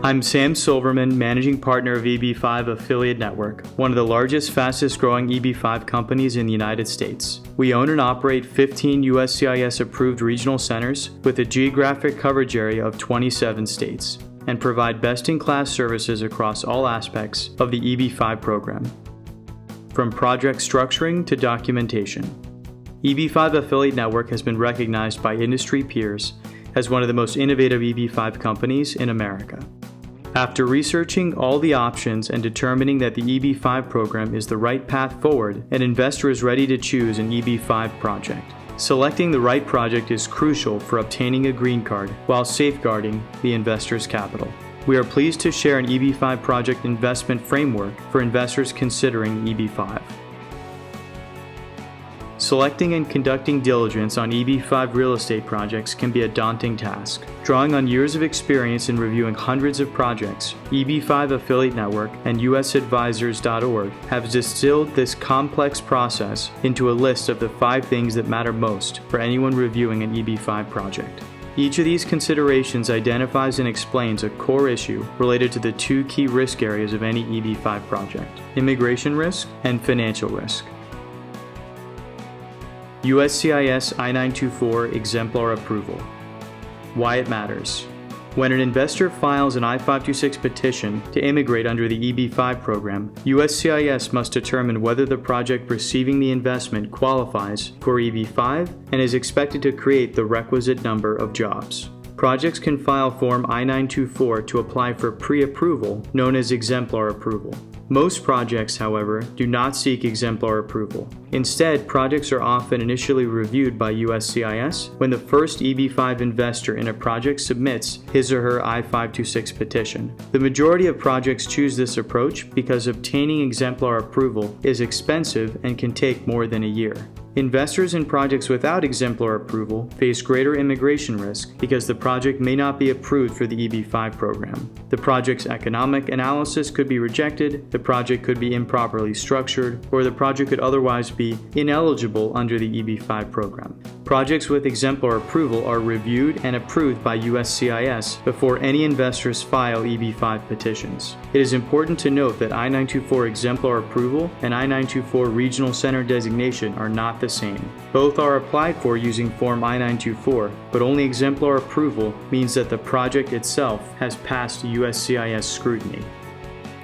I'm Sam Silverman, Managing Partner of EB-5 Affiliate Network, one of the largest, fastest-growing EB-5 companies in the United States. We own and operate 15 USCIS-approved regional centers with a geographic coverage area of 27 states, and provide best-in-class services across all aspects of the EB-5 program, from project structuring to documentation. EB-5 Affiliate Network has been recognized by industry peers as one of the most innovative EB-5 companies in America. After researching all the options and determining that the EB-5 program is the right path forward, an investor is ready to choose an EB-5 project. Selecting the right project is crucial for obtaining a green card while safeguarding the investor's capital. We are pleased to share an EB-5 project investment framework for investors considering EB-5. Selecting and conducting diligence on EB-5 real estate projects can be a daunting task. Drawing on years of experience in reviewing hundreds of projects, EB-5 Affiliate Network and USadvisors.org have distilled this complex process into a list of the 5 things that matter most for anyone reviewing an EB-5 project. Each of these considerations identifies and explains a core issue related to the 2 key risk areas of any EB-5 project: immigration risk and financial risk. USCIS I-924 Exemplar Approval. Why it matters. When an investor files an I-526 petition to immigrate under the EB-5 program, USCIS must determine whether the project receiving the investment qualifies for EB-5 and is expected to create the requisite number of jobs. Projects can file Form I-924 to apply for pre-approval, known as Exemplar Approval. Most projects, however, do not seek Exemplar Approval. Instead, projects are often initially reviewed by USCIS when the first EB-5 investor in a project submits his or her I-526 petition. The majority of projects choose this approach because obtaining Exemplar Approval is expensive and can take more than a year. Investors in projects without Exemplar Approval face greater immigration risk because the project may not be approved for the EB-5 program. The project's economic analysis could be rejected, the project could be improperly structured, or the project could otherwise be ineligible under the EB-5 program. Projects with Exemplar Approval are reviewed and approved by USCIS before any investors file EB-5 petitions. It is important to note that I-924 Exemplar Approval and I-924 Regional Center Designation are not the same. Both are applied for using Form I-924, but only Exemplar Approval means that the project itself has passed USCIS scrutiny.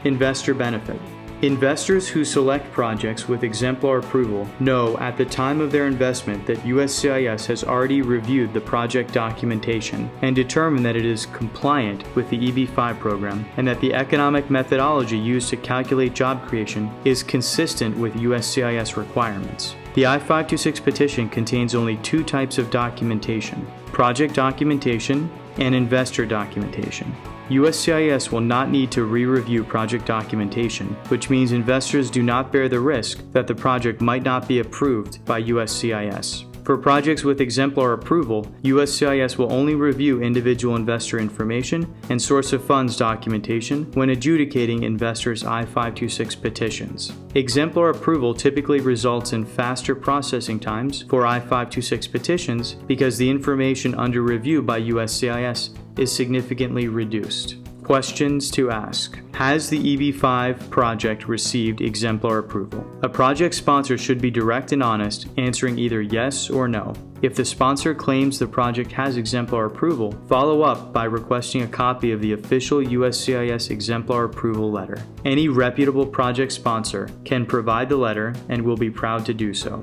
Investor benefit. Investors who select projects with Exemplar Approval know at the time of their investment that USCIS has already reviewed the project documentation and determined that it is compliant with the EB-5 program and that the economic methodology used to calculate job creation is consistent with USCIS requirements. The I-526 petition contains only 2 types of documentation: project documentation and investor documentation. USCIS will not need to re-review project documentation, which means investors do not bear the risk that the project might not be approved by USCIS. For projects with Exemplar Approval, USCIS will only review individual investor information and source of funds documentation when adjudicating investors' I-526 petitions. Exemplar Approval typically results in faster processing times for I-526 petitions because the information under review by USCIS is significantly reduced. Questions to ask. Has the EB-5 project received Exemplar Approval? A project sponsor should be direct and honest, answering either yes or no. If the sponsor claims the project has Exemplar Approval, follow up by requesting a copy of the official USCIS Exemplar Approval letter. Any reputable project sponsor can provide the letter and will be proud to do so.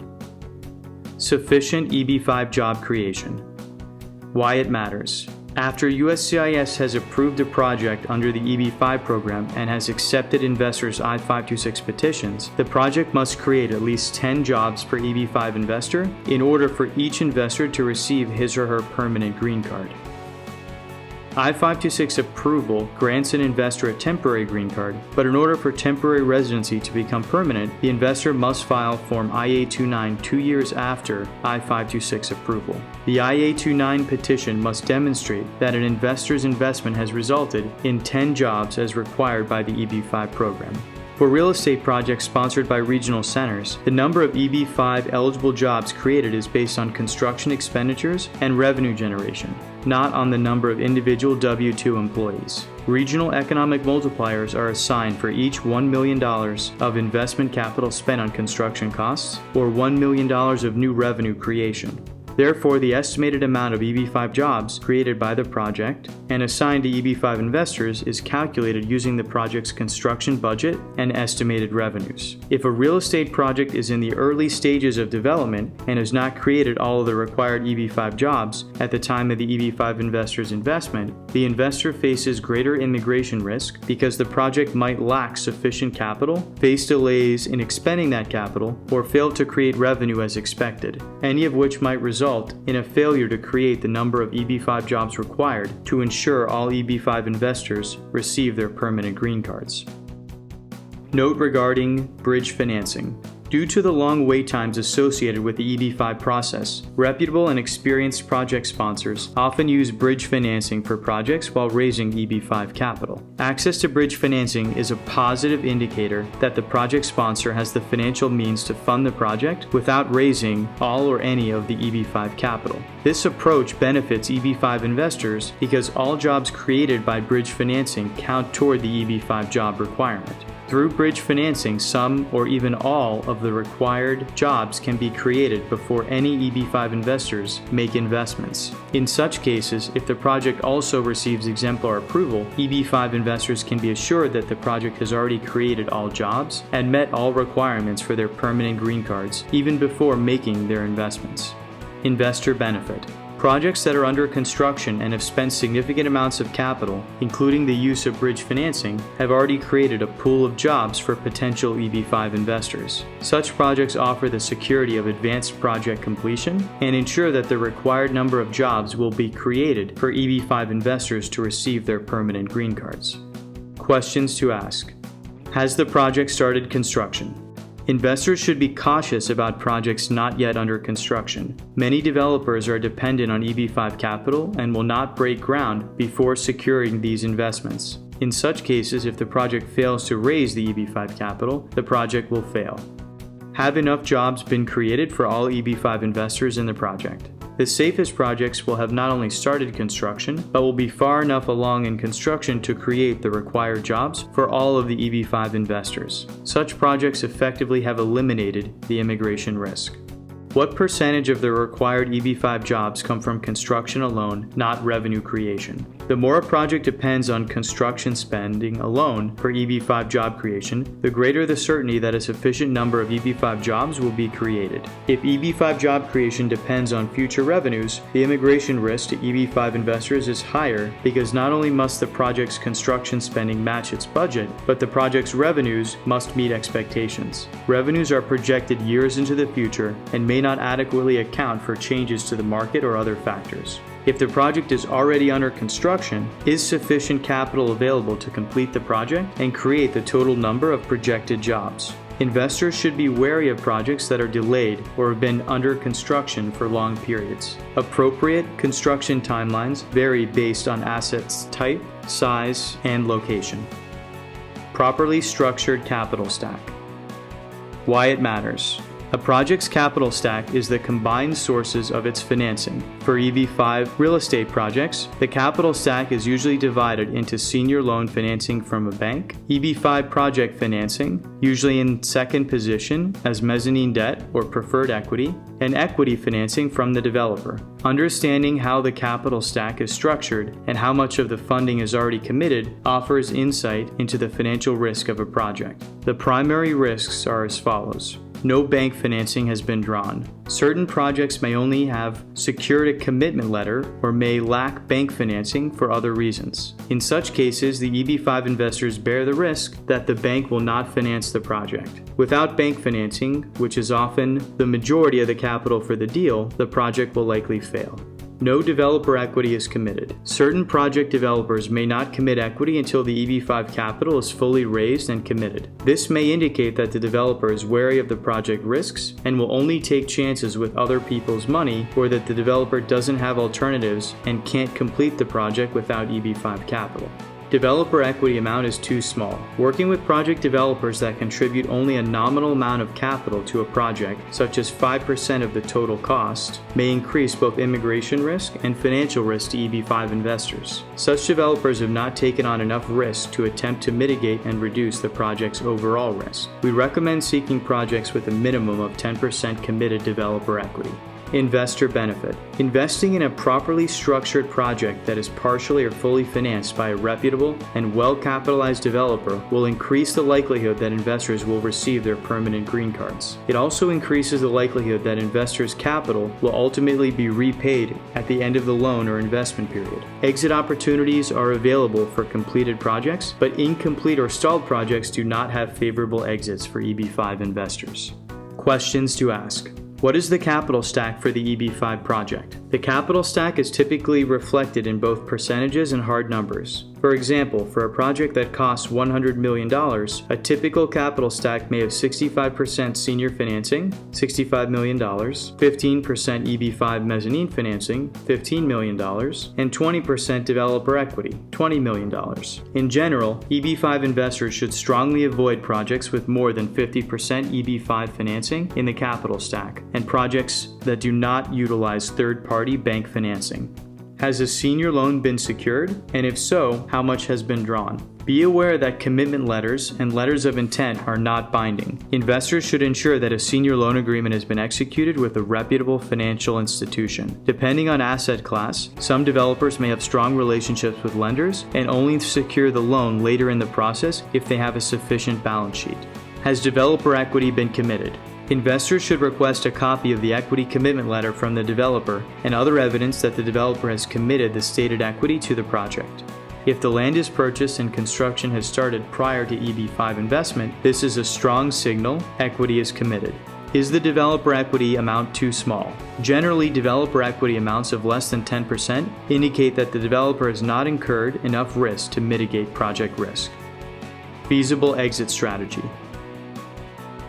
Sufficient EB-5 job creation. Why it matters. After USCIS has approved a project under the EB-5 program and has accepted investors' I-526 petitions, the project must create at least 10 jobs per EB-5 investor in order for each investor to receive his or her permanent green card. I-526 approval grants an investor a temporary green card, but in order for temporary residency to become permanent, the investor must file Form I-829 2 years after I-526 approval. The I-829 petition must demonstrate that an investor's investment has resulted in 10 jobs as required by the EB-5 program. For real estate projects sponsored by regional centers, the number of EB-5 eligible jobs created is based on construction expenditures and revenue generation, not on the number of individual W-2 employees. Regional economic multipliers are assigned for each $1 million of investment capital spent on construction costs or $1 million of new revenue creation. Therefore, the estimated amount of EB-5 jobs created by the project and assigned to EB-5 investors is calculated using the project's construction budget and estimated revenues. If a real estate project is in the early stages of development and has not created all of the required EB-5 jobs at the time of the EB-5 investor's investment, the investor faces greater immigration risk because the project might lack sufficient capital, face delays in expending that capital, or fail to create revenue as expected, any of which might result in a failure to create the number of EB-5 jobs required to ensure all EB-5 investors receive their permanent green cards. Note regarding bridge financing. Due to the long wait times associated with the EB-5 process, reputable and experienced project sponsors often use bridge financing for projects while raising EB-5 capital. Access to bridge financing is a positive indicator that the project sponsor has the financial means to fund the project without raising all or any of the EB-5 capital. This approach benefits EB-5 investors because all jobs created by bridge financing count toward the EB-5 job requirement. Through bridge financing, some or even all of the required jobs can be created before any EB-5 investors make investments. In such cases, if the project also receives exemplar approval, EB-5 investors can be assured that the project has already created all jobs and met all requirements for their permanent green cards even before making their investments. Investor benefit. Projects that are under construction and have spent significant amounts of capital, including the use of bridge financing, have already created a pool of jobs for potential EB-5 investors. Such projects offer the security of advanced project completion and ensure that the required number of jobs will be created for EB-5 investors to receive their permanent green cards. Questions to ask. Has the project started construction? Investors should be cautious about projects not yet under construction. Many developers are dependent on EB-5 capital and will not break ground before securing these investments. In such cases, if the project fails to raise the EB-5 capital, the project will fail. Have enough jobs been created for all EB-5 investors in the project? The safest projects will have not only started construction, but will be far enough along in construction to create the required jobs for all of the EB-5 investors. Such projects effectively have eliminated the immigration risk. What percentage of the required EB-5 jobs come from construction alone, not revenue creation? The more a project depends on construction spending alone for EB-5 job creation, the greater the certainty that a sufficient number of EB-5 jobs will be created. If EB-5 job creation depends on future revenues, the immigration risk to EB-5 investors is higher because not only must the project's construction spending match its budget, but the project's revenues must meet expectations. Revenues are projected years into the future and may not adequately account for changes to the market or other factors. If the project is already under construction, is sufficient capital available to complete the project and create the total number of projected jobs? Investors should be wary of projects that are delayed or have been under construction for long periods. Appropriate construction timelines vary based on assets type, size, and location. Properly structured capital stack. Why it matters. A project's capital stack is the combined sources of its financing. For EB-5 real estate projects, the capital stack is usually divided into senior loan financing from a bank, EB-5 project financing, usually in second position as mezzanine debt or preferred equity, and equity financing from the developer. Understanding how the capital stack is structured and how much of the funding is already committed offers insight into the financial risk of a project. The primary risks are as follows. No bank financing has been drawn. Certain projects may only have secured a commitment letter or may lack bank financing for other reasons. In such cases, the EB-5 investors bear the risk that the bank will not finance the project. Without bank financing, which is often the majority of the capital for the deal, the project will likely fail. No developer equity is committed. Certain project developers may not commit equity until the EB-5 capital is fully raised and committed. This may indicate that the developer is wary of the project risks and will only take chances with other people's money, or that the developer doesn't have alternatives and can't complete the project without EB-5 capital. Developer equity amount is too small. Working with project developers that contribute only a nominal amount of capital to a project, such as 5% of the total cost, may increase both immigration risk and financial risk to EB-5 investors. Such developers have not taken on enough risk to attempt to mitigate and reduce the project's overall risk. We recommend seeking projects with a minimum of 10% committed developer equity. Investor benefit. Investing in a properly structured project that is partially or fully financed by a reputable and well-capitalized developer will increase the likelihood that investors will receive their permanent green cards. It also increases the likelihood that investors' capital will ultimately be repaid at the end of the loan or investment period. Exit opportunities are available for completed projects, but incomplete or stalled projects do not have favorable exits for EB-5 investors. Questions to ask. What is the capital stack for the EB-5 project? The capital stack is typically reflected in both percentages and hard numbers. For example, for a project that costs $100 million, a typical capital stack may have 65% senior financing, $65 million, 15% EB-5 mezzanine financing, $15 million, and 20% developer equity, $20 million. In general, EB-5 investors should strongly avoid projects with more than 50% EB-5 financing in the capital stack, and projects that do not utilize third-party bank financing. Has a senior loan been secured? And if so, how much has been drawn? Be aware that commitment letters and letters of intent are not binding. Investors should ensure that a senior loan agreement has been executed with a reputable financial institution. Depending on asset class, some developers may have strong relationships with lenders and only secure the loan later in the process if they have a sufficient balance sheet. Has developer equity been committed? Investors should request a copy of the equity commitment letter from the developer and other evidence that the developer has committed the stated equity to the project. If the land is purchased and construction has started prior to EB-5 investment, this is a strong signal equity is committed. Is the developer equity amount too small? Generally, developer equity amounts of less than 10% indicate that the developer has not incurred enough risk to mitigate project risk. Feasible exit strategy.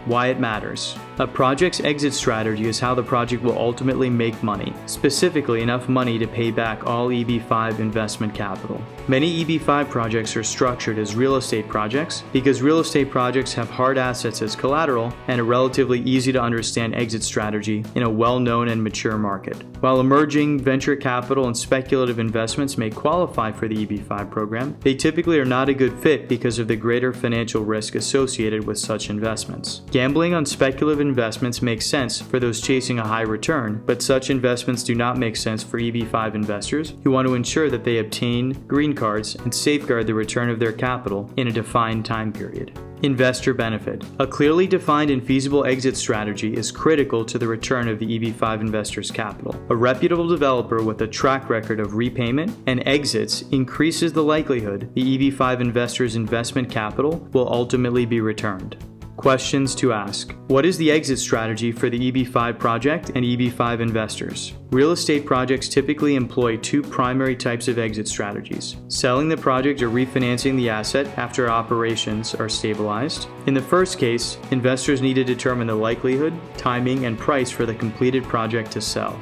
Why it matters. A project's exit strategy is how the project will ultimately make money, specifically enough money to pay back all EB-5 investment capital. Many EB-5 projects are structured as real estate projects because real estate projects have hard assets as collateral and a relatively easy to understand exit strategy in a well-known and mature market. While emerging venture capital and speculative investments may qualify for the EB-5 program, they typically are not a good fit because of the greater financial risk associated with such investments. Gambling on speculative investments makes sense for those chasing a high return, but such investments do not make sense for EB-5 investors who want to ensure that they obtain green cards and safeguard the return of their capital in a defined time period. Investor benefit. A clearly defined and feasible exit strategy is critical to the return of the EB-5 investors' capital. A reputable developer with a track record of repayment and exits increases the likelihood the EB-5 investors' investment capital will ultimately be returned. Questions to ask. What is the exit strategy for the EB-5 project and EB-5 investors? Real estate projects typically employ two primary types of exit strategies: selling the project or refinancing the asset after operations are stabilized. In the first case, investors need to determine the likelihood, timing, and price for the completed project to sell.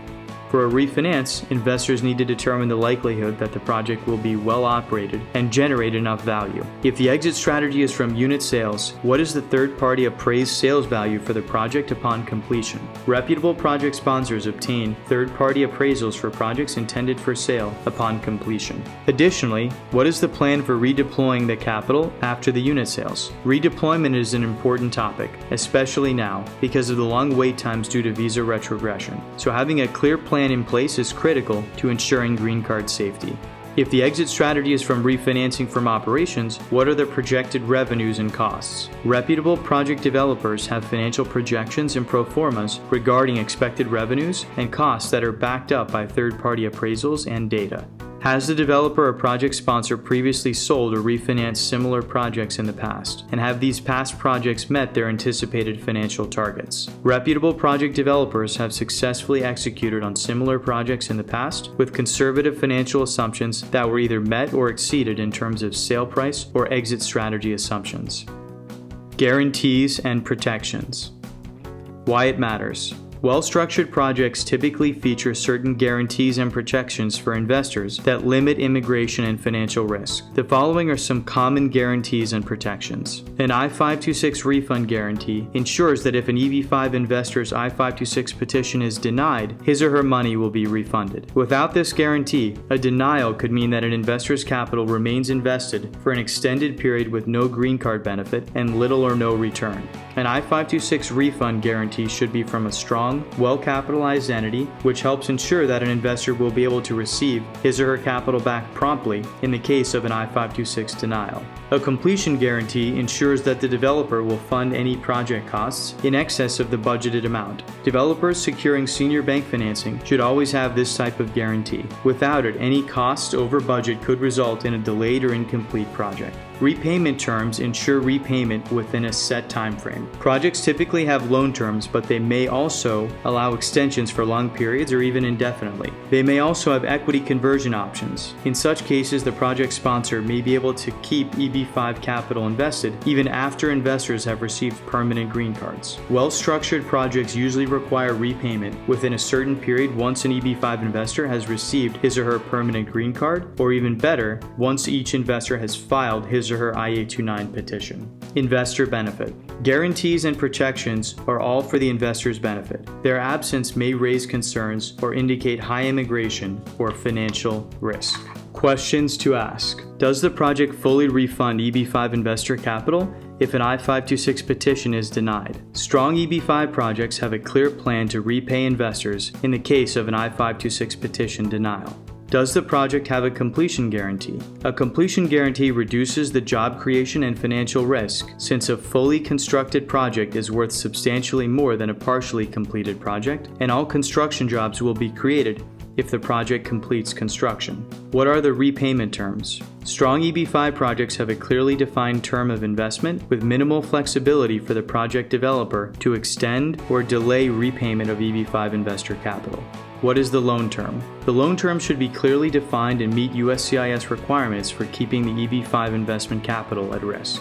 For a refinance, investors need to determine the likelihood that the project will be well operated and generate enough value. If the exit strategy is from unit sales, what is the third-party appraised sales value for the project upon completion? Reputable project sponsors obtain third-party appraisals for projects intended for sale upon completion. Additionally, what is the plan for redeploying the capital after the unit sales? Redeployment is an important topic, especially now, because of the long wait times due to visa retrogression. So having a clear plan in place is critical to ensuring green card safety. If the exit strategy is from refinancing from operations, what are the projected revenues and costs? Reputable project developers have financial projections and pro formas regarding expected revenues and costs that are backed up by third-party appraisals and data. Has the developer or project sponsor previously sold or refinanced similar projects in the past? And have these past projects met their anticipated financial targets? Reputable project developers have successfully executed on similar projects in the past with conservative financial assumptions that were either met or exceeded in terms of sale price or exit strategy assumptions. Guarantees and protections. Why it matters. Well-structured projects typically feature certain guarantees and protections for investors that limit immigration and financial risk. The following are some common guarantees and protections. An I-526 refund guarantee ensures that if an EB-5 investor's I-526 petition is denied, his or her money will be refunded. Without this guarantee, a denial could mean that an investor's capital remains invested for an extended period with no green card benefit and little or no return. An I-526 refund guarantee should be from a strong, well-capitalized entity, which helps ensure that an investor will be able to receive his or her capital back promptly in the case of an I-526 denial. A completion guarantee ensures that the developer will fund any project costs in excess of the budgeted amount. Developers securing senior bank financing should always have this type of guarantee. Without it, any cost over budget could result in a delayed or incomplete project. Repayment terms ensure repayment within a set time frame. Projects typically have loan terms, but they may also allow extensions for long periods or even indefinitely. They may also have equity conversion options. In such cases, the project sponsor may be able to keep EB-5 capital invested even after investors have received permanent green cards. Well-structured projects usually require repayment within a certain period once an EB-5 investor has received his or her permanent green card, or even better, once each investor has filed his or her I-829 petition. Investor benefit. Guarantees and protections are all for the investor's benefit. Their absence may raise concerns or indicate high immigration or financial risk. Questions to ask. Does the project fully refund EB-5 investor capital if an I-526 petition is denied? Strong EB-5 projects have a clear plan to repay investors in the case of an I-526 petition denial. Does the project have a completion guarantee? A completion guarantee reduces the job creation and financial risk, since a fully constructed project is worth substantially more than a partially completed project, and all construction jobs will be created if the project completes construction. What are the repayment terms? Strong EB-5 projects have a clearly defined term of investment with minimal flexibility for the project developer to extend or delay repayment of EB-5 investor capital. What is the loan term? The loan term should be clearly defined and meet USCIS requirements for keeping the EB-5 investment capital at risk.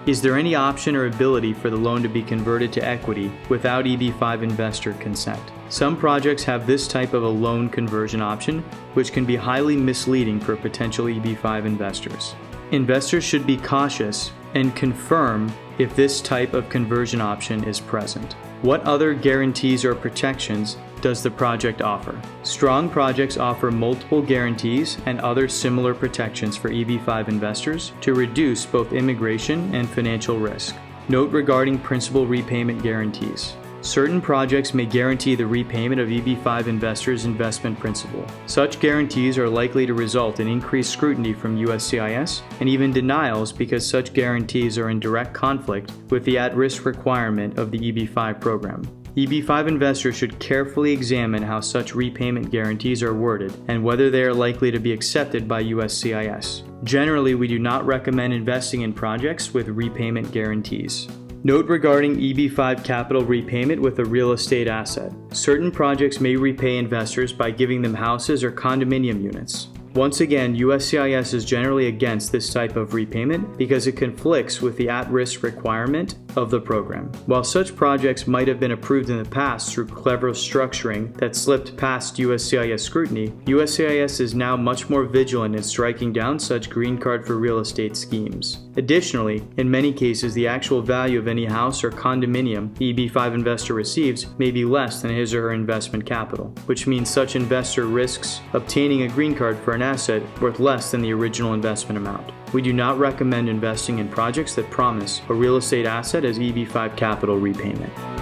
Is there any option or ability for the loan to be converted to equity without EB-5 investor consent? Some projects have this type of a loan conversion option, which can be highly misleading for potential EB-5 investors. Investors should be cautious and confirm if this type of conversion option is present. What other guarantees or protections does the project offer? Strong projects offer multiple guarantees and other similar protections for EB-5 investors to reduce both immigration and financial risk. Note regarding principal repayment guarantees. Certain projects may guarantee the repayment of EB-5 investors' investment principal. Such guarantees are likely to result in increased scrutiny from USCIS and even denials because such guarantees are in direct conflict with the at-risk requirement of the EB-5 program. EB-5 investors should carefully examine how such repayment guarantees are worded and whether they are likely to be accepted by USCIS. Generally, we do not recommend investing in projects with repayment guarantees. Note regarding EB-5 capital repayment with a real estate asset. Certain projects may repay investors by giving them houses or condominium units. Once again, USCIS is generally against this type of repayment because it conflicts with the at-risk requirement of the program. While such projects might have been approved in the past through clever structuring that slipped past USCIS scrutiny, USCIS is now much more vigilant in striking down such green card for real estate schemes. Additionally, in many cases, the actual value of any house or condominium the EB-5 investor receives may be less than his or her investment capital, which means such investor risks obtaining a green card for an asset worth less than the original investment amount. We do not recommend investing in projects that promise a real estate asset as EB-5 capital repayment.